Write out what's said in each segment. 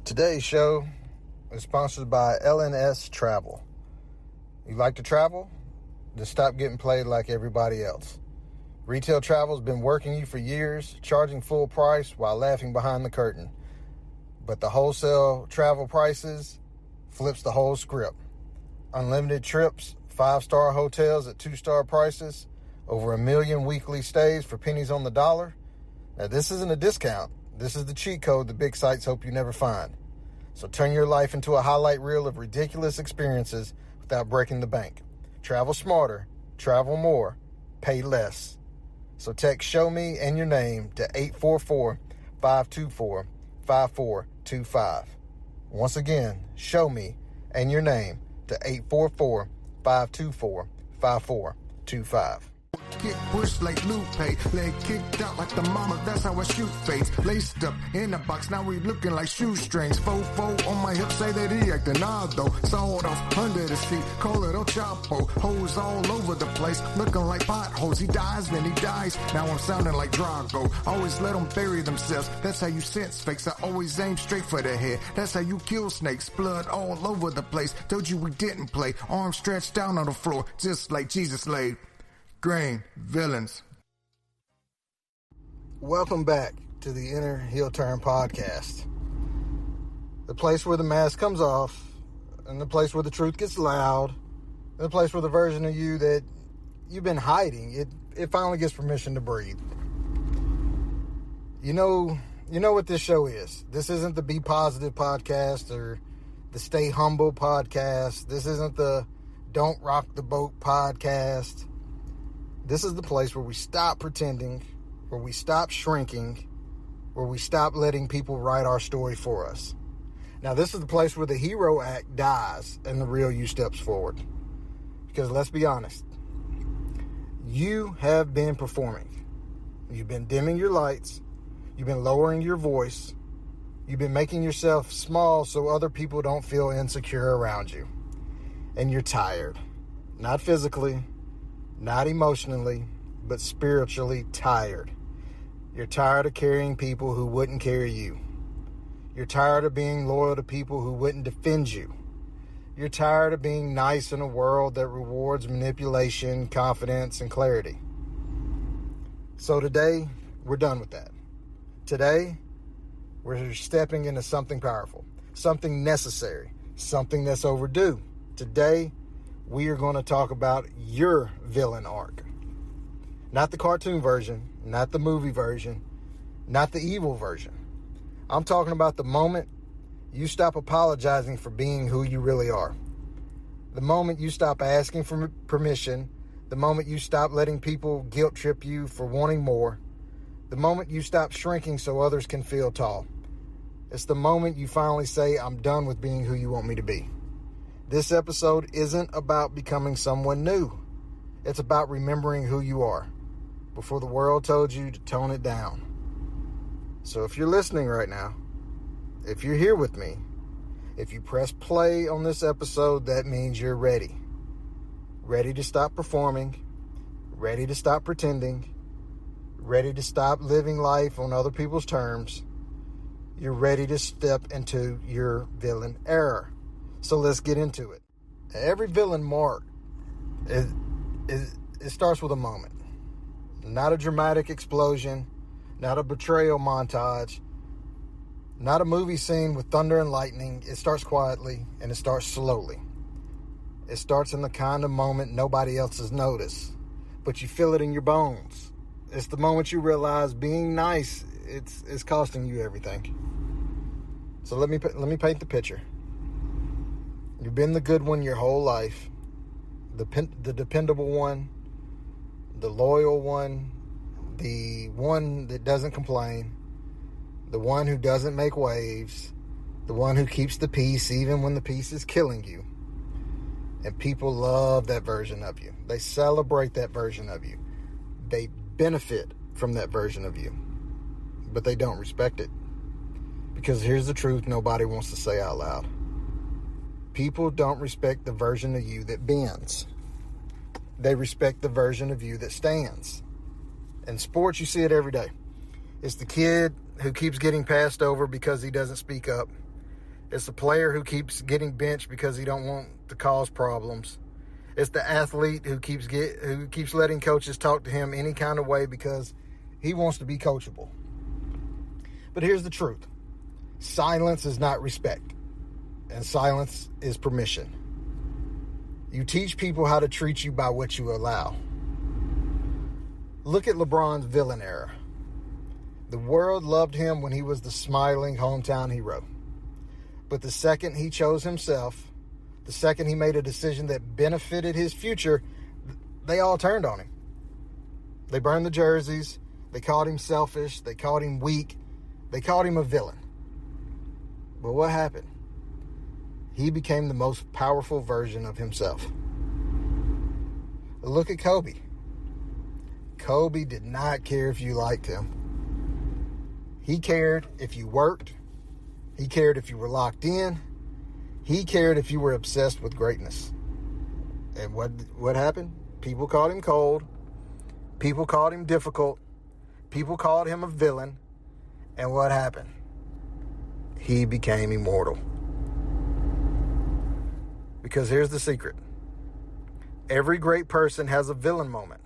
Today's show is sponsored by LNS Travel. You like to travel? Then stop getting played like everybody else. Retail travel has been working you for years, charging full price while laughing behind the curtain. But the wholesale travel prices flips the whole script. Unlimited trips, 5-star hotels at 2-star prices, over 1 million weekly stays for pennies on the dollar. Now, this isn't a discount. This is the cheat code the big sites hope you never find. So turn your life into a highlight reel of ridiculous experiences without breaking the bank. Travel smarter, travel more, pay less. So text "Show Me" and your name to 844-524-5425. Once again, "Show Me" and your name to 844-524-5425. Get pushed like Lupe, leg kicked out like the mama, that's how I shoot fades. Laced up in a box, now we looking like shoestrings. Fofo on my hip, say that he acting odd though. Sawed off under the seat, call it El Chapo. Hoes all over the place, looking like potholes. He dies, then he dies, now I'm sounding like Drago. Always let them bury themselves, that's how you sense fakes. I always aim straight for the head, that's how you kill snakes. Blood all over the place, told you we didn't play. Arms stretched down on the floor, just like Jesus laid. Grain, villains. Welcome back to the Inner Heel Turn podcast. The place where the mask comes off, and the place where the truth gets loud, and the place where the version of you that you've been hiding, it finally gets permission to breathe. You know what this show is. This isn't the Be Positive podcast or the Stay Humble podcast. This isn't the Don't Rock the Boat podcast. This is the place where we stop pretending, where we stop shrinking, where we stop letting people write our story for us. Now, this is the place where the hero act dies and the real you steps forward. Because let's be honest, you have been performing. You've been dimming your lights. You've been lowering your voice. You've been making yourself small so other people don't feel insecure around you. And you're tired. Not physically, not emotionally, but spiritually tired. You're tired of carrying people who wouldn't carry you. You're tired of being loyal to people who wouldn't defend you. You're tired of being nice in a world that rewards manipulation, confidence, and clarity. So today, we're done with that. Today, we're stepping into something powerful, something necessary, something that's overdue. Today, we are going to talk about your villain arc. Not the cartoon version, not the movie version, not the evil version. I'm talking about the moment you stop apologizing for being who you really are. The moment you stop asking for permission. The moment you stop letting people guilt trip you for wanting more. The moment you stop shrinking so others can feel tall. It's the moment you finally say, "I'm done with being who you want me to be." This episode isn't about becoming someone new. It's about remembering who you are before the world told you to tone it down. So if you're listening right now, if you're here with me, if you press play on this episode, that means you're ready. Ready to stop performing, ready to stop pretending, ready to stop living life on other people's terms. You're ready to step into your villain era. So let's get into it. Every villain mark, it starts with a moment. Not a dramatic explosion, not a betrayal montage, not a movie scene with thunder and lightning. It starts quietly and it starts slowly. It starts in the kind of moment nobody else has noticed, but you feel it in your bones. It's the moment you realize being nice, it's costing you everything. So let me paint the picture. You've been the good one your whole life, the dependable one, the loyal one, the one that doesn't complain, the one who doesn't make waves, the one who keeps the peace even when the peace is killing you. And people love that version of you. They celebrate that version of you. They benefit from that version of you, but they don't respect it. Because here's the truth nobody wants to say out loud. People don't respect the version of you that bends. They respect the version of you that stands. In sports, you see it every day. It's the kid who keeps getting passed over because he doesn't speak up. It's the player who keeps getting benched because he don't want to cause problems. It's the athlete who keeps letting coaches talk to him any kind of way because he wants to be coachable. But here's the truth. Silence is not respect, and silence is permission. You teach people how to treat you by what you allow. Look at LeBron's villain era. The world loved him when he was the smiling hometown hero. But the second he chose himself, the second he made a decision that benefited his future, they all turned on him. They burned the jerseys. They called him selfish. They called him weak. They called him a villain. But what happened? He became the most powerful version of himself. Look at Kobe. Kobe did not care if you liked him. He cared if you worked. He cared if you were locked in. He cared if you were obsessed with greatness. And what happened? People called him cold. People called him difficult. People called him a villain. And what happened? He became immortal. Because here's the secret. Every great person has a villain moment.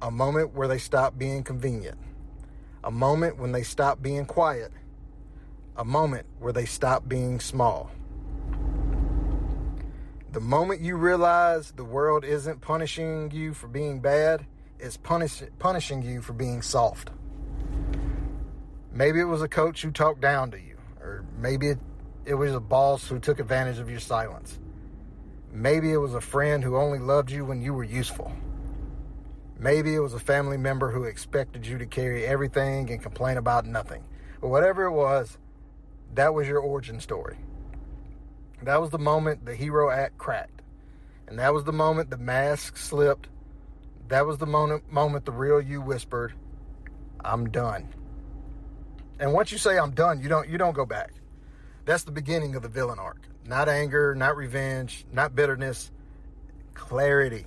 A moment where they stop being convenient. A moment when they stop being quiet. A moment where they stop being small. The moment you realize the world isn't punishing you for being bad, it's punishing you for being soft. Maybe it was a coach who talked down to you, or maybe it was a boss who took advantage of your silence. Maybe it was a friend who only loved you when you were useful. Maybe it was a family member who expected you to carry everything and complain about nothing. But whatever it was, that was your origin story. That was the moment the hero act cracked. And that was the moment the mask slipped. That was the moment the real you whispered, "I'm done." And once you say "I'm done," you don't go back. That's the beginning of the villain arc. Not anger, not revenge, not bitterness. Clarity.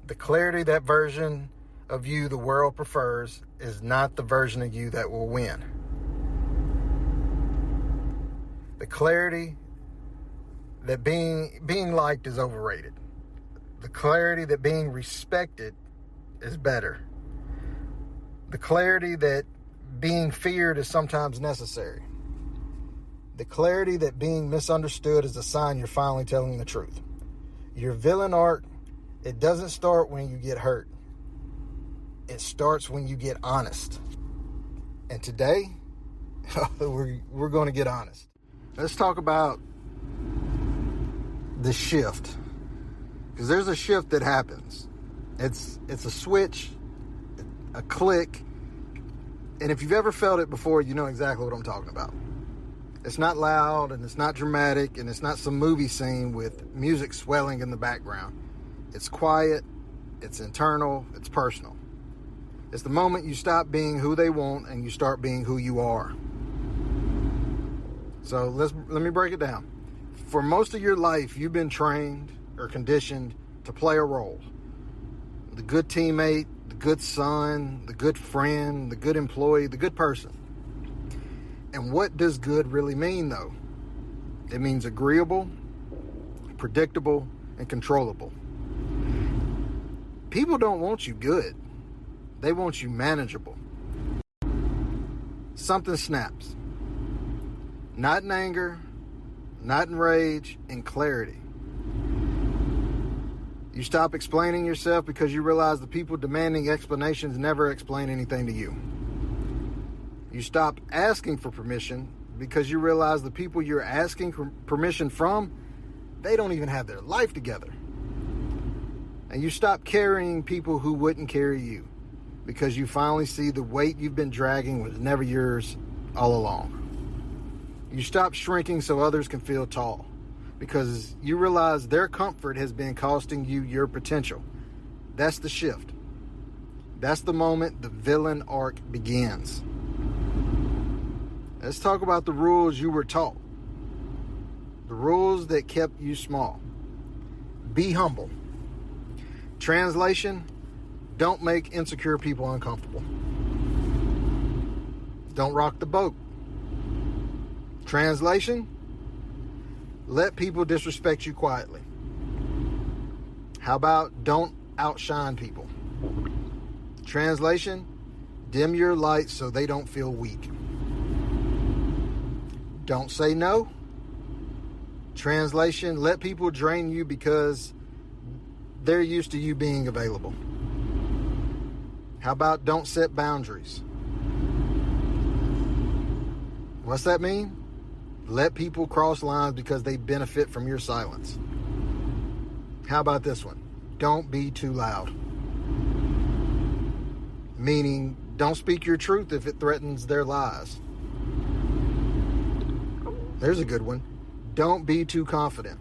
The clarity, that version of you the world prefers, is not the version of you that will win. The clarity that being liked is overrated. The clarity that being respected is better. The clarity that being feared is sometimes necessary. The clarity that being misunderstood is a sign you're finally telling the truth. Your villain arc, it doesn't start when you get hurt. It starts when you get honest. And today, we're going to get honest. Let's talk about the shift. Because there's a shift that happens. It's a switch, a click. And if you've ever felt it before, you know exactly what I'm talking about. It's not loud, and it's not dramatic, and it's not some movie scene with music swelling in the background. It's quiet, it's internal, it's personal. It's the moment you stop being who they want and you start being who you are. So let me break it down. For most of your life, you've been trained or conditioned to play a role. The good teammate, the good son, the good friend, the good employee, the good person. And what does good really mean, though? It means agreeable, predictable, and controllable. People don't want you good. They want you manageable. Something snaps. Not in anger, not in rage, in clarity. You stop explaining yourself because you realize the people demanding explanations never explain anything to you. You stop asking for permission because you realize the people you're asking permission from, they don't even have their life together. And you stop carrying people who wouldn't carry you because you finally see the weight you've been dragging was never yours all along. You stop shrinking so others can feel tall because you realize their comfort has been costing you your potential. That's the shift. That's the moment the villain arc begins. Let's talk about the rules you were taught. The rules that kept you small. Be humble. Translation, don't make insecure people uncomfortable. Don't rock the boat. Translation, let people disrespect you quietly. How about don't outshine people? Translation, dim your light so they don't feel weak. Don't say no. Translation, let people drain you because they're used to you being available. How about don't set boundaries? What's that mean? Let people cross lines because they benefit from your silence. How about this one? Don't be too loud. Meaning, don't speak your truth if it threatens their lies. There's a good one. Don't be too confident.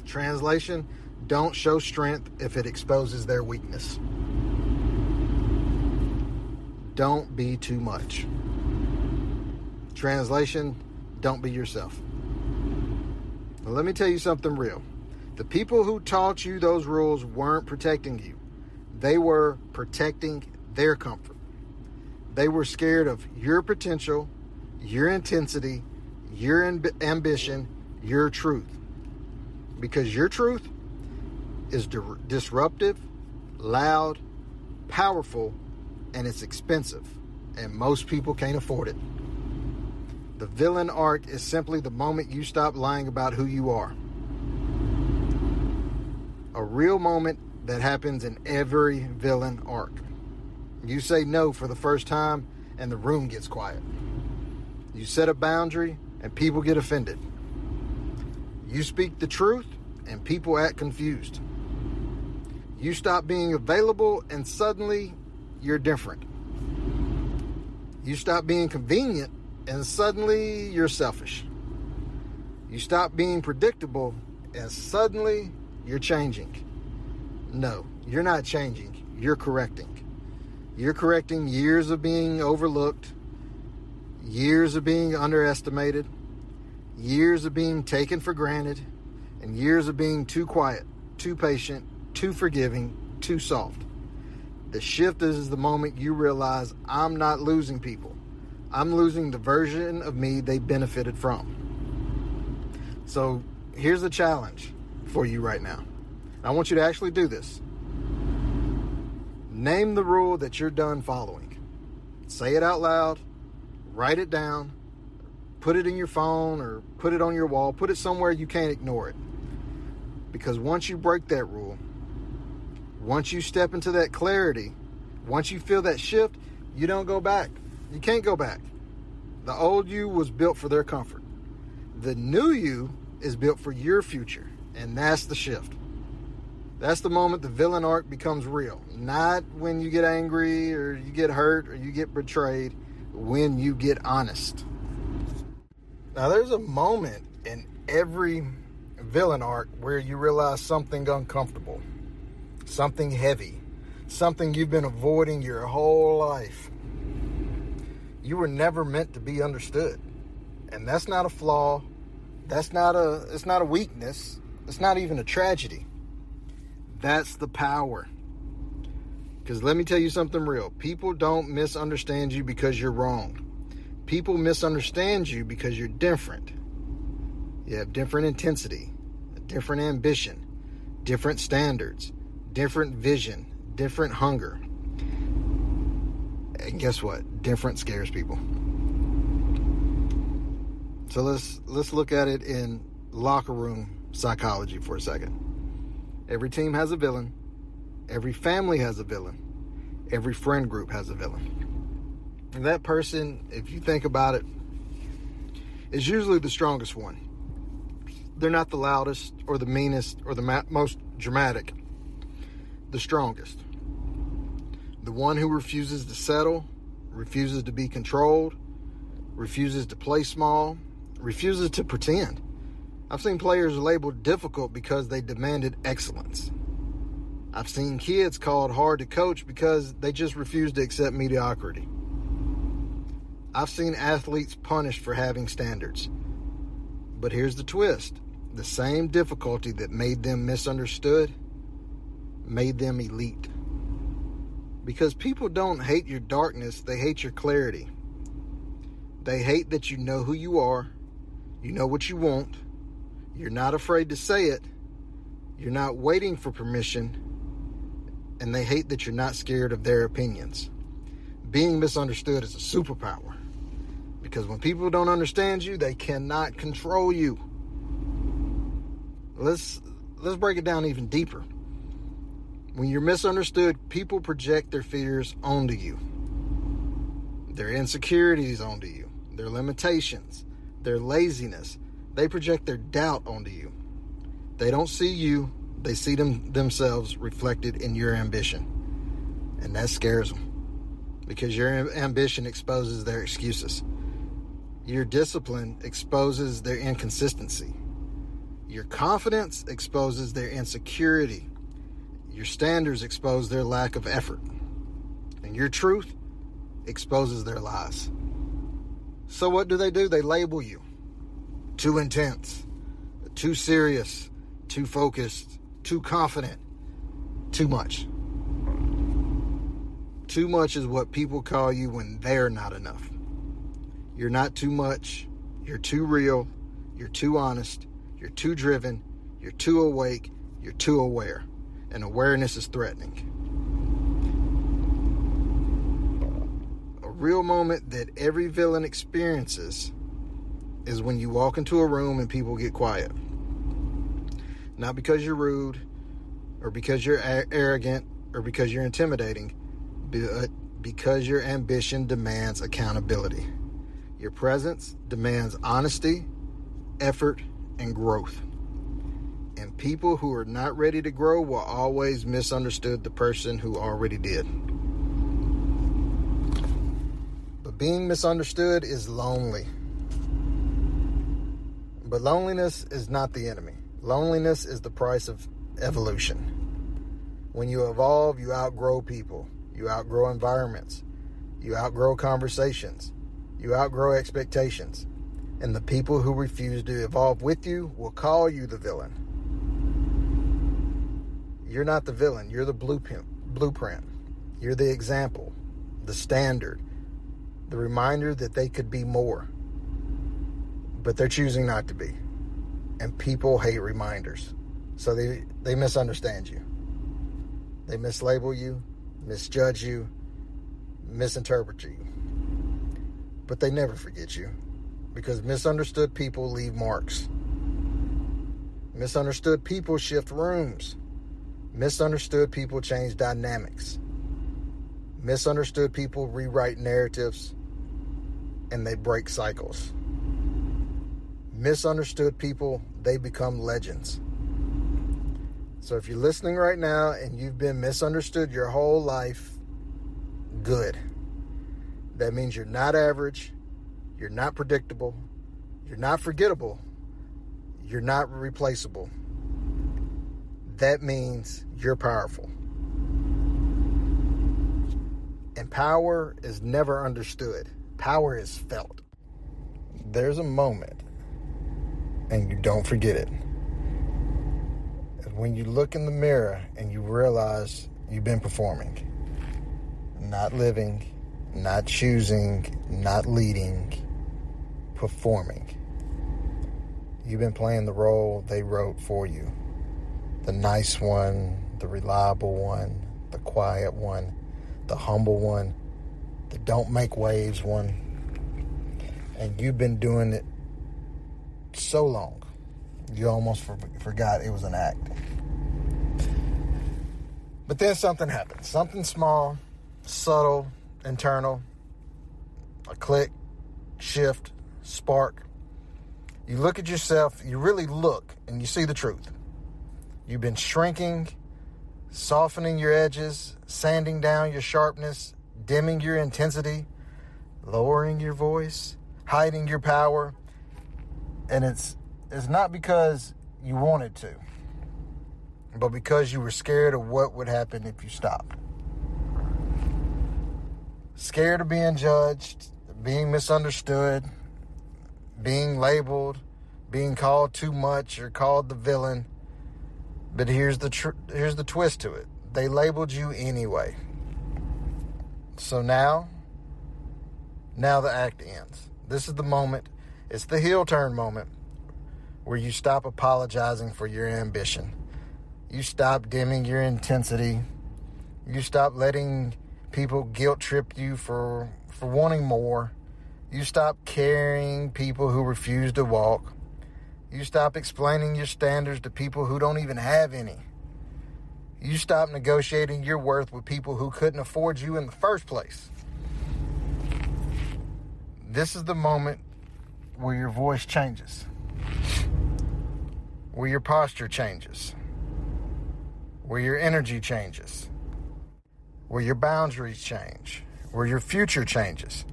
Translation, don't show strength if it exposes their weakness. Don't be too much. Translation, don't be yourself. Now, let me tell you something real. The people who taught you those rules weren't protecting you. They were protecting their comfort. They were scared of your potential, your intensity, your ambition, your truth. Because your truth is disruptive, loud, powerful, and it's expensive. And most people can't afford it. The villain arc is simply the moment you stop lying about who you are. A real moment that happens in every villain arc. You say no for the first time and the room gets quiet. You set a boundary and people get offended. You speak the truth and people act confused. You stop being available and suddenly you're different. You stop being convenient and suddenly you're selfish. You stop being predictable and suddenly you're changing. No, you're not changing. You're correcting. You're correcting years of being overlooked, years of being underestimated, years of being taken for granted, and years of being too quiet, too patient, too forgiving, too soft. The shift is the moment you realize I'm not losing people. I'm losing the version of me they benefited from. So here's a challenge for you right now. I want you to actually do this. Name the rule that you're done following. Say it out loud. Write it down. Put it in your phone or put it on your wall. Put it somewhere you can't ignore it. Because once you break that rule, once you step into that clarity, once you feel that shift, you don't go back. You can't go back. The old you was built for their comfort. The new you is built for your future. And that's the shift. That's the moment the villain arc becomes real. Not when you get angry or you get hurt or you get betrayed. When you get honest. Now there's a moment in every villain arc where you realize something uncomfortable. Something heavy. Something you've been avoiding your whole life. You were never meant to be understood. And that's not a flaw. It's not a weakness. It's not even a tragedy. That's the power. Because let me tell you something real. People don't misunderstand you because you're wrong. People misunderstand you because you're different. You have different intensity, different ambition, different standards, different vision, different hunger. And guess what? Different scares people. So let's look at it in locker room psychology for a second. Every team has a villain. Every family has a villain. Every friend group has a villain. And that person, if you think about it, is usually the strongest one. They're not the loudest or the meanest or the most dramatic. The strongest. The one who refuses to settle, refuses to be controlled, refuses to play small, refuses to pretend. I've seen players labeled difficult because they demanded excellence. I've seen kids called hard to coach because they just refuse to accept mediocrity. I've seen athletes punished for having standards. But here's the twist. The same difficulty that made them misunderstood made them elite. Because people don't hate your darkness, they hate your clarity. They hate that you know who you are, You know what you want. You're not afraid to say it. You're not waiting for permission. And they hate that you're not scared of their opinions. Being misunderstood is a superpower. Because when people don't understand you, they cannot control you. Let's break it down even deeper. When you're misunderstood, people project their fears onto you. Their insecurities onto you. Their limitations. Their laziness. They project their doubt onto you. They don't see you. They see themselves reflected in your ambition. And that scares them. Because your ambition exposes their excuses. Your discipline exposes their inconsistency. Your confidence exposes their insecurity. Your standards expose their lack of effort. And your truth exposes their lies. So what do? They label you. Too intense. Too serious. Too focused. Too confident. Too much. Too much is what people call you when they're not enough. You're not too much. You're too real. You're too honest. You're too driven. You're too awake. You're too aware. And awareness is threatening. A real moment that every villain experiences is when you walk into a room and people get quiet. Not because you're rude, or because you're arrogant, or because you're intimidating, but because your ambition demands accountability. Your presence demands honesty, effort, and growth. And people who are not ready to grow will always misunderstood the person who already did. But being misunderstood is lonely. But loneliness is not the enemy. Loneliness is the price of evolution. When you evolve, you outgrow people. You outgrow environments. You outgrow conversations. You outgrow expectations. And the people who refuse to evolve with you will call you the villain. You're not the villain. You're the blueprint. You're the example, the standard, the reminder that they could be more. But they're choosing not to be. And people hate reminders. So they misunderstand you. They mislabel you, misjudge you, misinterpret you. But they never forget you. Because misunderstood people leave marks. Misunderstood people shift rooms. Misunderstood people change dynamics. Misunderstood people rewrite narratives and they break cycles. Misunderstood people, they become legends. So if you're listening right now and you've been misunderstood your whole life, good. That means you're not average, you're not predictable, you're not forgettable, you're not replaceable. That means you're powerful. And power is never understood. Power is felt. There's a moment, and you don't forget it. When you look in the mirror and you realize you've been performing, not living, not choosing, not leading, performing. You've been playing the role they wrote for you. The nice one, the reliable one, the quiet one, the humble one, the don't make waves one. And you've been doing it so long, you almost forgot it was an act. But then something happened. Something small, subtle, internal. A click, shift, spark. You look at yourself, you really look, and you see the truth. You've been shrinking, softening your edges, sanding down your sharpness, dimming your intensity, lowering your voice, hiding your power. And it's not because you wanted to, but because you were scared of what would happen if you stopped. Scared of being judged, being misunderstood, being labeled, being called too much or called the villain. But here's the twist to it. They labeled you anyway. So now the act ends. This is the moment, It's the heel turn moment where you stop apologizing for your ambition. You stop dimming your intensity. You stop letting people guilt trip you for wanting more. You stop carrying people who refuse to walk. You stop explaining your standards to people who don't even have any. You stop negotiating your worth with people who couldn't afford you in the first place. This is the moment where your voice changes, where your posture changes, where your energy changes, where your boundaries change, where your future changes.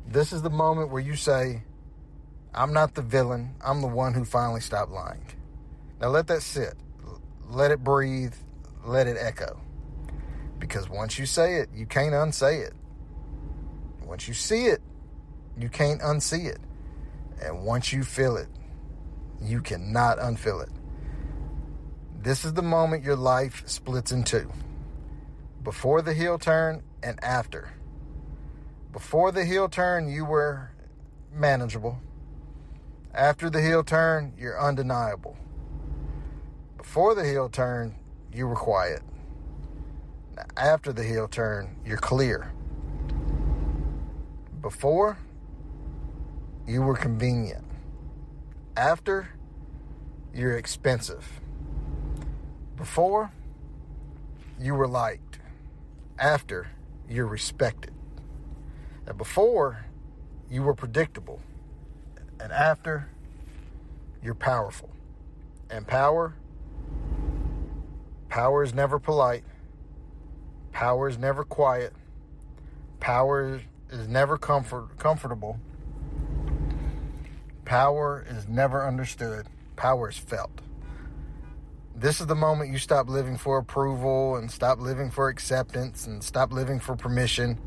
This is the moment where you say, I'm not the villain. I'm the one who finally stopped lying. Now let that sit. Let it breathe. Let it echo. Because once you say it, you can't unsay it. Once you see it, you can't unsee it. And once you feel it, you cannot unfeel it. This is the moment your life splits in two. Before the heel turn and after. Before the heel turn, you were manageable. After the heel turn, you're undeniable. Before the heel turn, you were quiet. After the heel turn, you're clear. Before, you were convenient. After, you're expensive. Before, you were liked. After, you're respected. And before, you were predictable. And after, you're powerful. And power is never polite. Power is never quiet. Power is never comfortable. Power is never understood. Power is felt. This is the moment you stop living for approval and stop living for acceptance and stop living for permission.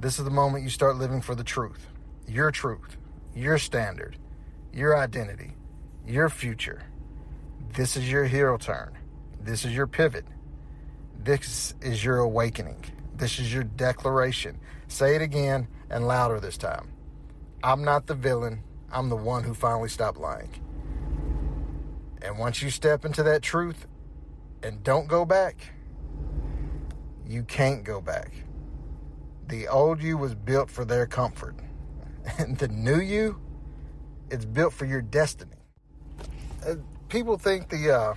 This is the moment you start living for the truth, your standard, your identity, your future. This is your heel turn. This is your pivot. This is your awakening. This is your declaration. Say it again and louder this time. I'm not the villain. I'm the one who finally stopped lying. And once you step into that truth and don't go back, you can't go back. The old you was built for their comfort. And the new you, it's built for your destiny. People think the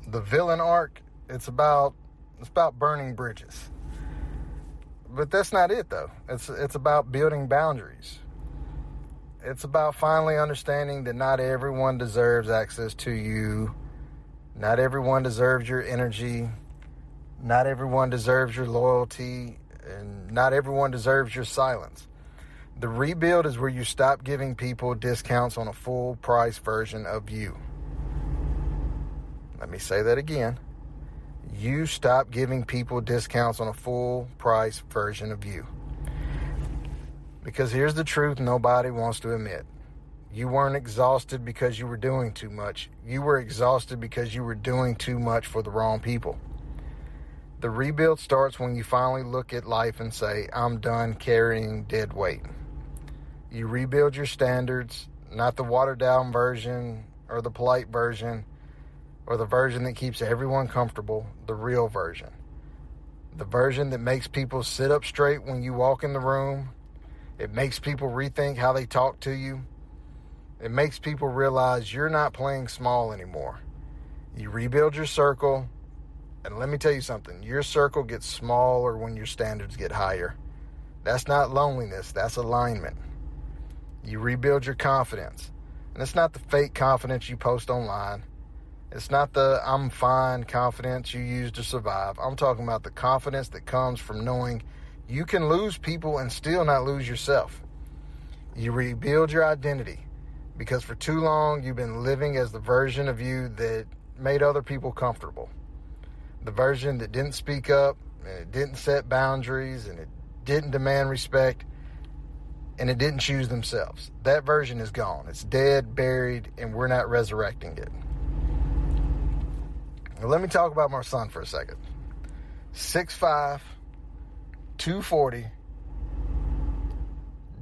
villain arc, it's about burning bridges. But that's not it, though. It's about building boundaries. It's about finally understanding that not everyone deserves access to you. Not everyone deserves your energy. Not everyone deserves your loyalty. And not everyone deserves your silence. The rebuild is where you stop giving people discounts on a full price version of you. Let me say that again. You stop giving people discounts on a full price version of you. Because here's the truth nobody wants to admit. You weren't exhausted because you were doing too much. You were exhausted because you were doing too much for the wrong people. The rebuild starts when you finally look at life and say, I'm done carrying dead weight. You rebuild your standards, not the watered down version or the polite version or the version that keeps everyone comfortable, the real version. The version that makes people sit up straight when you walk in the room. It makes people rethink how they talk to you. It makes people realize you're not playing small anymore. You rebuild your circle, and let me tell you something. Your circle gets smaller when your standards get higher. That's not loneliness, that's alignment. You rebuild your confidence. And it's not the fake confidence you post online. It's not the I'm fine confidence you use to survive. I'm talking about the confidence that comes from knowing you can lose people and still not lose yourself. You rebuild your identity because for too long you've been living as the version of you that made other people comfortable. The version that didn't speak up, and it didn't set boundaries, and it didn't demand respect, and it didn't choose themselves. That version is gone. It's dead, buried, and we're not resurrecting it. Now let me talk about my son for a second. 6'5", 240,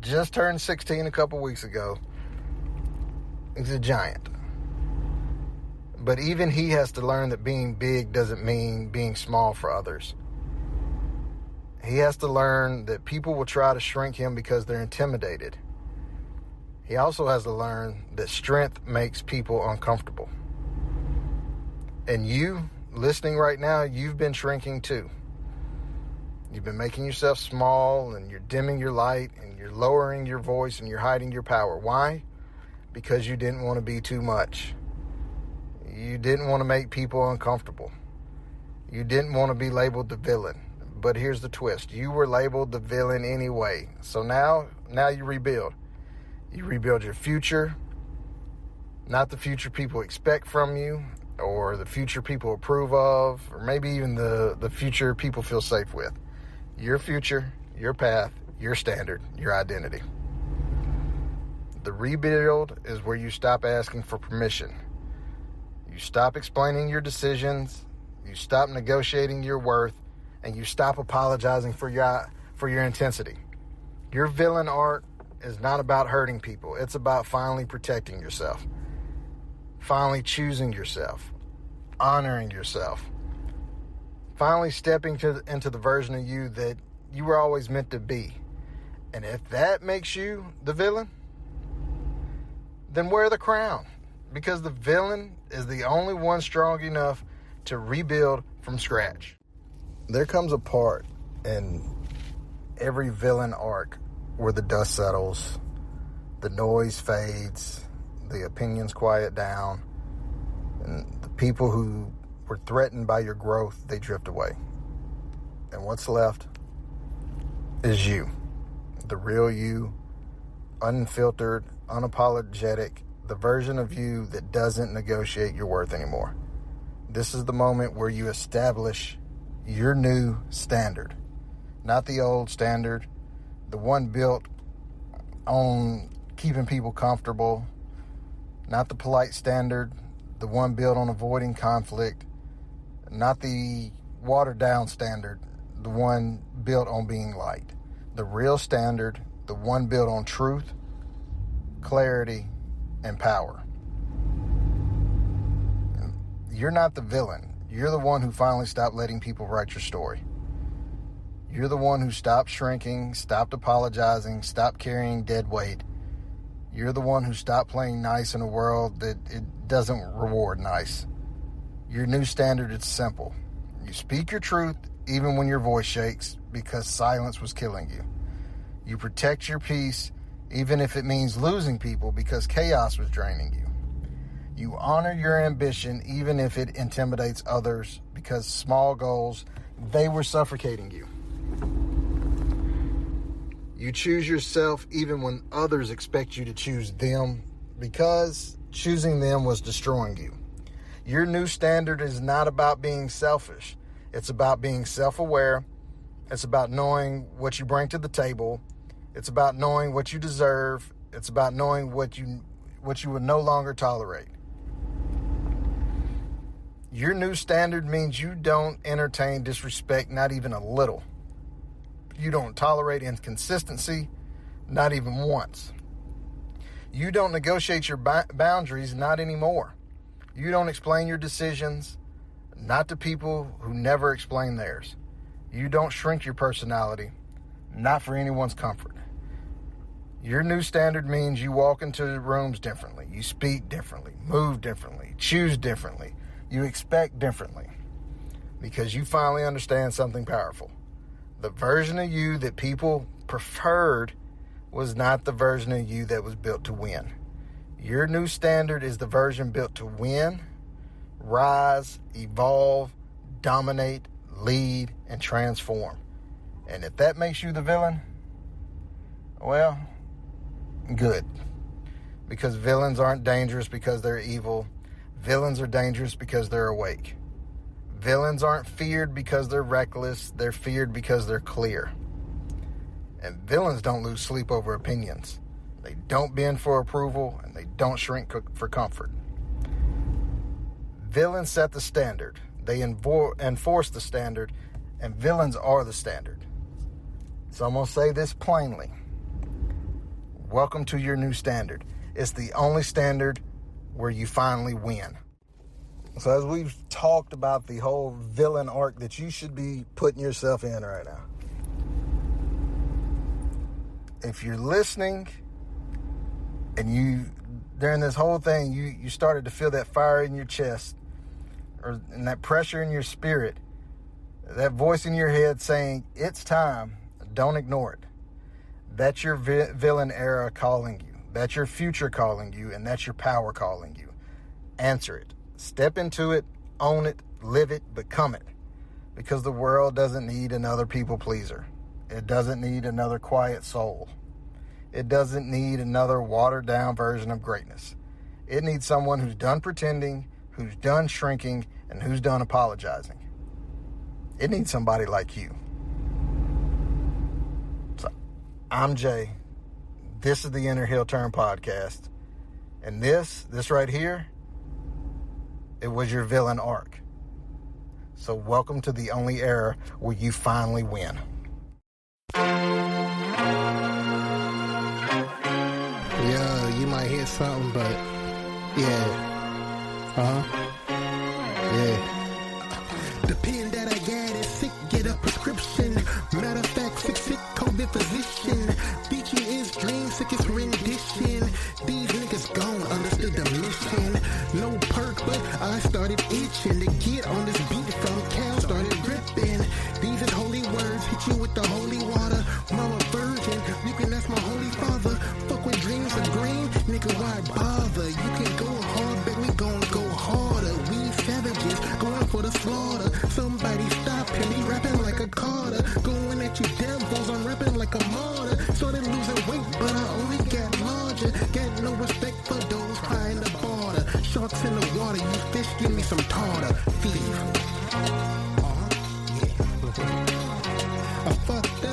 just turned 16 a couple weeks ago. He's a giant. But even he has to learn that being big doesn't mean being small for others. He has to learn that people will try to shrink him because they're intimidated. He also has to learn that strength makes people uncomfortable. And you, listening right now, you've been shrinking too. You've been making yourself small, and you're dimming your light, and you're lowering your voice, and you're hiding your power. Why? Because you didn't want to be too much. You didn't want to make people uncomfortable. You didn't want to be labeled the villain. But here's the twist. You were labeled the villain anyway. So now you rebuild. You rebuild your future, not the future people expect from you, or the future people approve of, or maybe even the future people feel safe with. Your future, your path, your standard, your identity. The rebuild is where you stop asking for permission. You stop explaining your decisions, you stop negotiating your worth, and you stop apologizing for your intensity. Your villain arc is not about hurting people. It's about finally protecting yourself, finally choosing yourself, honoring yourself, finally stepping into the version of you that you were always meant to be. And if that makes you the villain, then wear the crown, because the villain is the only one strong enough to rebuild from scratch. There comes a part in every villain arc where the dust settles, the noise fades, the opinions quiet down, and the people who were threatened by your growth, they drift away. And what's left is you, the real you, unfiltered, unapologetic, the version of you that doesn't negotiate your worth anymore. This is the moment where you establish your new standard, not the old standard, the one built on keeping people comfortable, not the polite standard, the one built on avoiding conflict, not the watered down standard, the one built on being liked. The real standard, the one built on truth, clarity, and power. You're not the villain. You're the one who finally stopped letting people write your story. You're the one who stopped shrinking, stopped apologizing, stopped carrying dead weight. You're the one who stopped playing nice in a world that it doesn't reward nice. Your new standard is simple. You speak your truth even when your voice shakes, because silence was killing you. You protect your peace even if it means losing people, because chaos was draining you. You honor your ambition even if it intimidates others, because small goals, they were suffocating you. You choose yourself even when others expect you to choose them, because choosing them was destroying you. Your new standard is not about being selfish. It's about being self-aware. It's about knowing what you bring to the table. It's about knowing what you deserve. It's about knowing what you would no longer tolerate. Your new standard means you don't entertain disrespect, not even a little. You don't tolerate inconsistency, not even once. You don't negotiate your boundaries, not anymore. You don't explain your decisions, not to people who never explain theirs. You don't shrink your personality, not for anyone's comfort. Your new standard means you walk into rooms differently. You speak differently, move differently, choose differently. You expect differently, because you finally understand something powerful. The version of you that people preferred was not the version of you that was built to win. Your new standard is the version built to win, rise, evolve, dominate, lead, and transform. And if that makes you the villain, well, good. Because villains aren't dangerous because they're evil. Villains are dangerous because they're awake. Villains aren't feared because they're reckless. They're feared because they're clear. And villains don't lose sleep over opinions. They don't bend for approval, and they don't shrink for comfort. Villains set the standard. They enforce the standard, and villains are the standard. So I'm going to say this plainly. Welcome to your new standard. It's the only standard where you finally win. So as we've talked about the whole villain arc that you should be putting yourself in right now, if you're listening and you, during this whole thing, you started to feel that fire in your chest and that pressure in your spirit, that voice in your head saying, it's time, don't ignore it. That's your villain era calling you. That's your future calling you, and that's your power calling you. Answer it. Step into it, own it, live it, become it. Because the world doesn't need another people pleaser. It doesn't need another quiet soul. It doesn't need another watered down version of greatness. It needs someone who's done pretending, who's done shrinking, and who's done apologizing. It needs somebody like you. So, I'm Jay. This is the Inner Heel Turn Podcast. And this right here, it was your villain arc. So welcome to the only era where you finally win. Yeah, you might hear something, but yeah. Yeah. The pen that I got is sick, get a prescription. Matter of fact, sick, COVID physician. Beachy is dream, sickest rendition. These niggas gone, understood the mission. No perk, but I started itching to get on this beat from Cal, started gripping. These is holy words, hit you with the holy water. Mama virgin, you can ask my holy father. Fuck with dreams of green, nigga, why bother? You can go hard, but we gon' go harder. We savages, going for the slaughter. Somebody stop him, he rapping like a Carter. Going at you devils, I'm rapping like a martyr. Started losing weight, but I only got larger. Got no respect for those high in the border. Sharks in the water, you fish, give me some tartar. Thief. I fucked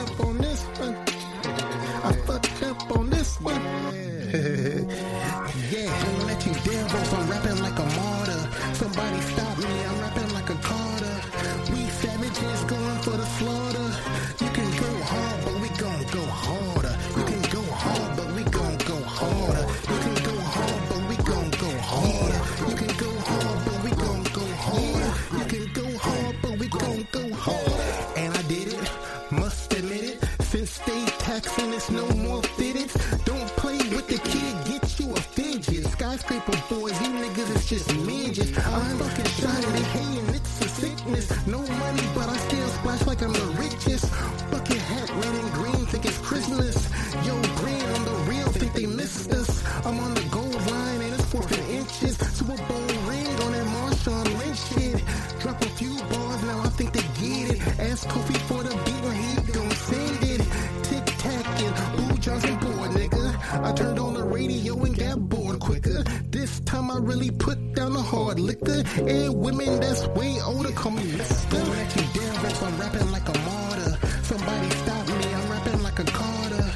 up on this one. Yeah, don't let you devils, I'm rapping like a martyr. Somebody stop me, I'm rapping like a Carter. We savages going for the slaughter. You can go hard, but we gon' go harder. You can go hard, but we gon' go harder. You can go hard, but we gon' go harder. You can go hard, but we gon' go harder. You can go hard, but we gon' go harder. And I did it, must admit it. Since state taxing, it's no more fitteds. Don't play with the kid, get you a fidget. Skyscraper boys, you niggas is just midgets. I'm fucking shiny, they hating, it's a sickness. No money, but I still splash like I'm the richest. Bucket hat, red and green, think it's Christmas. Yo, green on the real, think they missed us. I'm on the gold line, and it's 4 inches. Super Bowl ring on that Marshawn Lynch shit. Drop a few bars, now I think they get it. Ask Kofi for the beat when he gon' send it. Tic-tac and Boo Johnson board, nigga. I turned on the radio and got bored quicker. This time I really put down the hard liquor. And women that's way older call me mister. Don't let you devils, I'm rapping like a martyr. Somebody stop me, I'm rapping like a Carter.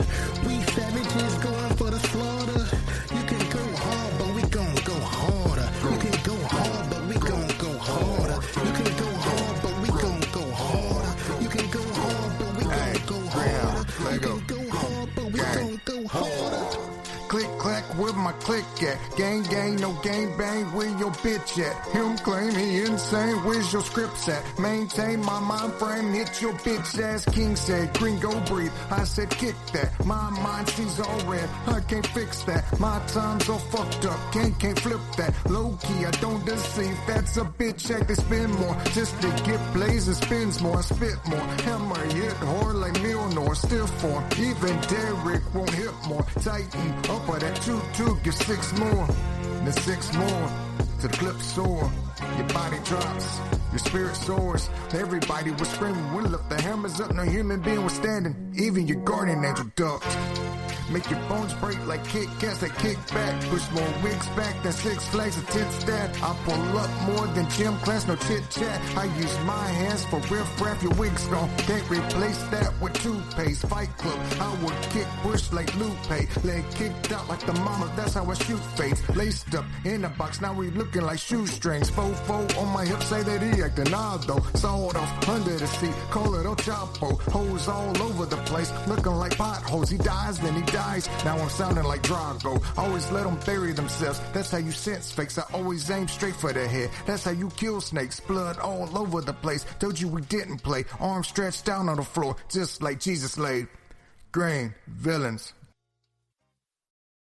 We savages going for the slaughter. You can go hard, but we gon' go harder. You can go hard, but we gon' go harder. You can go hard, but we gon' go harder. You can go hard, but we gon' go harder. You can go hard, but we gon' go harder. Click clack, where my click at? Gang gang, no gang bang, where your bitch at? Him claim he insane, where's your scripts at? Maintain my mind frame, hit your bitch ass. King said, gringo breathe, I said kick that. My mind sees all red, I can't fix that. My time's all fucked up, can't flip that. Low key, I don't deceive, that's a bitch act. They spend more, just to get blazing, spins more, spit more. Hammer hit hard like Milnor, still form. Even Derek won't hit more. Tighten up for that 2-2, give 6 more. Then 6 more, to the clip soar. Your body drops, your spirit soars. Everybody was screaming, we lift the hammers up, no human being was standing. Even your guardian angel ducked. Make your bones break like Kit Kats that kick back. Push more wigs back than Six Flags and tit stat. I pull up more than gym class, no chit chat. I use my hands for riff raff, your wigs gone. Can't replace that with toothpaste. Fight Club, I would kick Bush like Lupe. Leg kicked out like the mama, that's how I shoot face. Laced up in the box, now we looking like shoestrings. Fofo on my hip, say that he acting odd though. Sawed off under the seat, call it El Chapo. Hoes all over the place, looking like potholes. He dies, then he dies. dies, now I'm sounding like Drago. Always let them bury themselves, that's how you sense fakes. I always aim straight for the head, that's how you kill snakes. Blood all over the place, told you we didn't play. Arms stretched down on the floor, just like Jesus laid. Grain, villains.